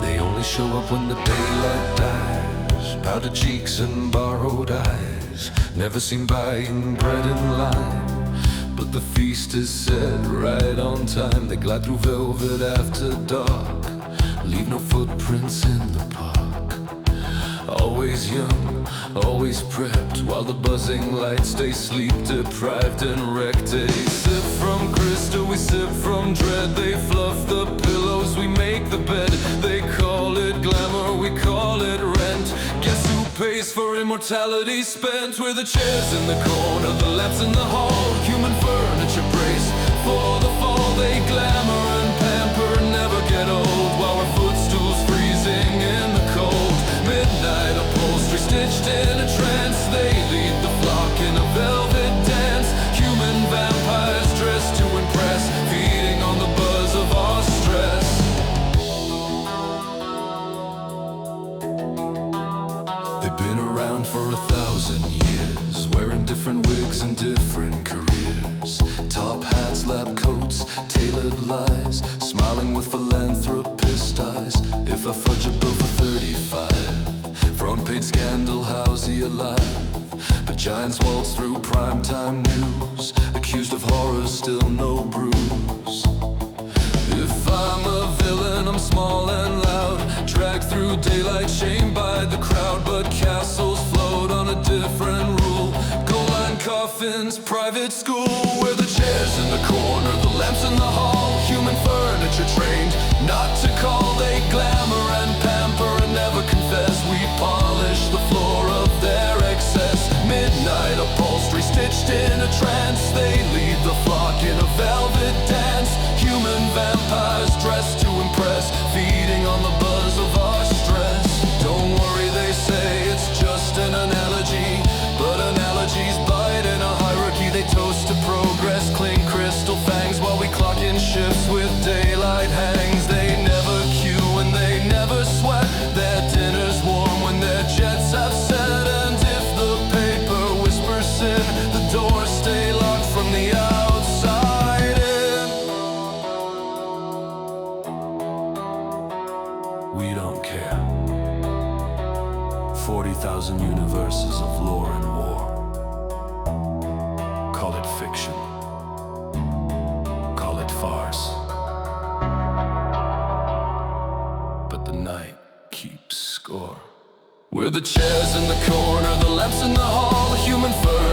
They only show up when the daylight dies. Powdered cheeks and borrowed eyes, never seen buying bread and lime. But the feast is set right on time. They glide through velvet after dark, leave no footprints in the park. Always young, always prepped, while the buzzing lights stay sleep-deprived and wrecked. They sip from crystal, we sip from dread. They fluff the pillows, we make the bed. They call it glamour, we call it rent. Guess who pays for immortality spent? We're the chairs in the corner, the lamps in the hall, human furniture brace for the fall. They glamour and pamper, never get old, while our footstools freezing in the cold. Midnight upholstery stitched in a trance. They lead the flock in a velvet dance. Human vampires dressed to impress, feeding on the buzz of our stress. They've been around for 1,000 years, wearing different wigs and different careers. Top hats, lab coats, tailored lies, smiling with philanthropist eyes. If I fudge a bill for 35, front page scandal, how's he alive? But giants waltz through primetime news, accused of horror, still no bruise. If I'm a villain, I'm small and loud, dragged through daylight, shamed by the crowd. But castles float on a different rule, gold-lined coffins, private school. We're the chairs in the corner, the lamps in the hall, human furniture trained not to call. They glamour and pamper and never confess. We polish the floor of their excess. Midnight upholstery stitched in a trance. They lead the flock in a velvet dance. Human vampires dressed to impress, feeding on the buzz of our stress. Don't worry, they say it's just an analogy, but analogies bite in a hierarchy. They toast to progress, cling crystal fangs, while we clock in shifts with daylight hangs. They never queue and they never sweat. Their dinner's warm when their jets have set. And if the paper whispers sin, the doors stay locked from the outside in. We don't care. 40,000 universes of lore and war. Call it fiction, call it farce, but the night keeps score. We're the chairs in the corner, the lamps in the hall, human fur